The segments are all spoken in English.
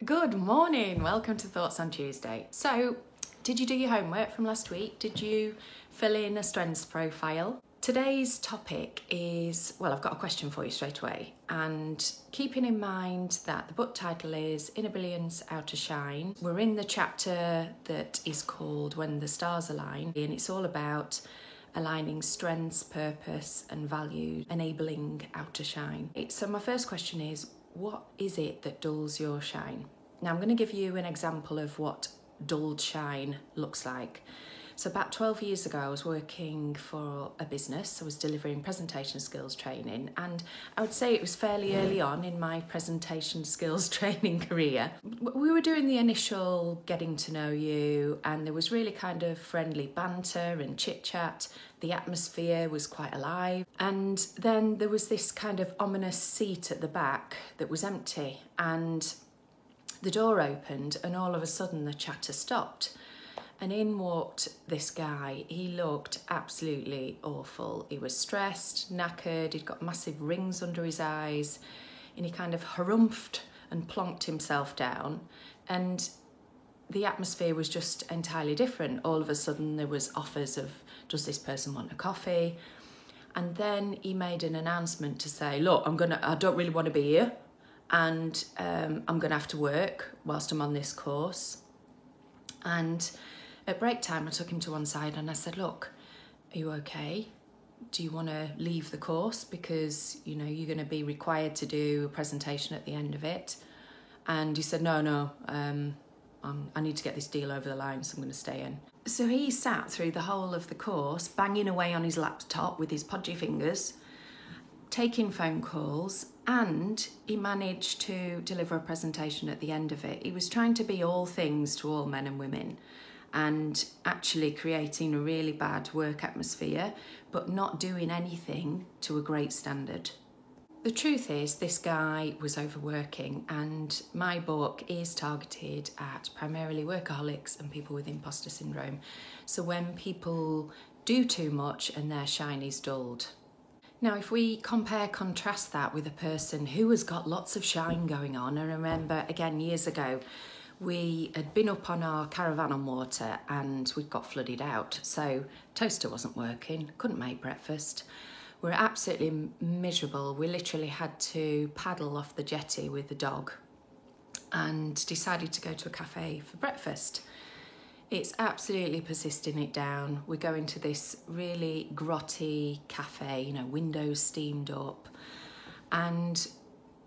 Good morning, welcome to Thoughts on Tuesday. So, did you do your homework from last week? Did you fill in a strengths profile? Today's topic is, well, I've got a question for you straight away. And keeping in mind that the book title is Inner Brilliance, Outer Shine, we're in the chapter that is called When the Stars Align, and it's all about aligning strengths, purpose and value, enabling outer shine. So my first question is, what is it that dulls your shine? Now I'm going to give you an example of what dulled shine looks like. So about 12 years ago I was working for a business. I was delivering presentation skills training, and I would say it was fairly early on in my presentation skills training career. We were doing the initial getting to know you, and there was really kind of friendly banter and chit chat. The atmosphere was quite alive, and then there was this kind of ominous seat at the back that was empty, and the door opened and all of a sudden the chatter stopped. And in walked this guy. He looked absolutely awful. He was stressed, knackered, he'd got massive rings under his eyes, and he kind of harumphed and plonked himself down. And the atmosphere was just entirely different. All of a sudden there was offers of, does this person want a coffee? And then he made an announcement to say, look, I don't really want to be here, and I'm gonna have to work whilst I'm on this course. And at break time, I took him to one side and I said, look, are you okay? Do you want to leave the course? Because, you know, you're going to be required to do a presentation at the end of it. And he said, no, I need to get this deal over the line, so I'm going to stay in. So he sat through the whole of the course, banging away on his laptop with his podgy fingers, taking phone calls, and he managed to deliver a presentation at the end of it. He was trying to be all things to all men and women, and actually creating a really bad work atmosphere, but not doing anything to a great standard. The truth is, this guy was overworking, and my book is targeted at primarily workaholics and people with imposter syndrome. So when people do too much and their shine is dulled. Now, if we contrast that with a person who has got lots of shine going on, I remember, again, years ago, we had been up on our caravan on water and we'd got flooded out. So toaster wasn't working, couldn't make breakfast. We were absolutely miserable. We literally had to paddle off the jetty with the dog and decided to go to a cafe for breakfast. It's absolutely persisting it down. We go into this really grotty cafe, you know, windows steamed up, and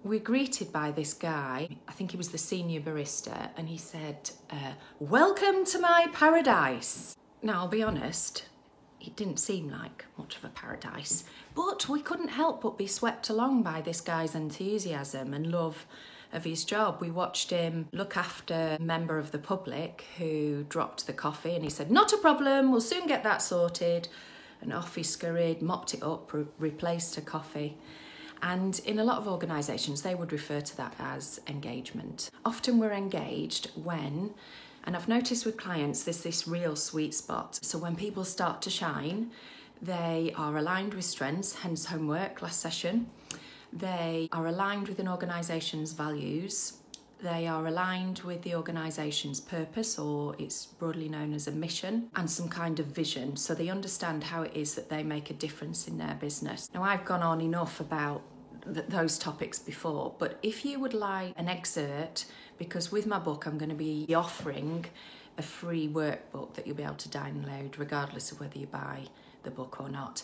we're greeted by this guy. I think he was the senior barista, and he said, welcome to my paradise. Now, I'll be honest, it didn't seem like much of a paradise, but we couldn't help but be swept along by this guy's enthusiasm and love of his job. We watched him look after a member of the public who dropped the coffee, and he said, not a problem, we'll soon get that sorted. And off he scurried, mopped it up, replaced a coffee. And in a lot of organisations, they would refer to that as engagement. Often we're engaged when, and I've noticed with clients, there's this real sweet spot. So when people start to shine, they are aligned with strengths, hence homework last session. They are aligned with an organisation's values. They are aligned with the organisation's purpose, or it's broadly known as a mission, and some kind of vision. So they understand how it is that they make a difference in their business. Now, I've gone on enough about those topics before, but if you would like an excerpt, because with my book I'm going to be offering a free workbook that you'll be able to download regardless of whether you buy the book or not.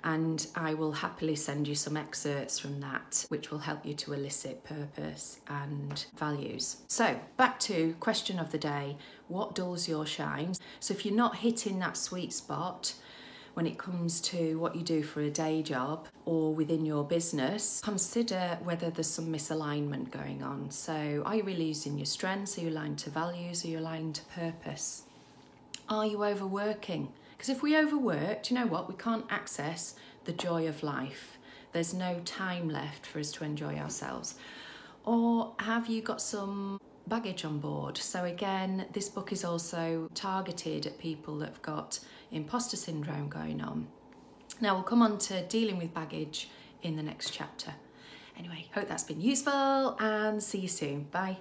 And I will happily send you some excerpts from that, which will help you to elicit purpose and values. So back to question of the day, what dulls your shine? So if you're not hitting that sweet spot when it comes to what you do for a day job or within your business, consider whether there's some misalignment going on. So are you really using your strengths? Are you aligned to values? Are you aligned to purpose? Are you overworking? Because if we overwork, do you know what? We can't access the joy of life. There's no time left for us to enjoy ourselves. Or have you got some baggage on board? So again, this book is also targeted at people that have got imposter syndrome going on. Now we'll come on to dealing with baggage in the next chapter. Anyway, hope that's been useful, and see you soon. Bye.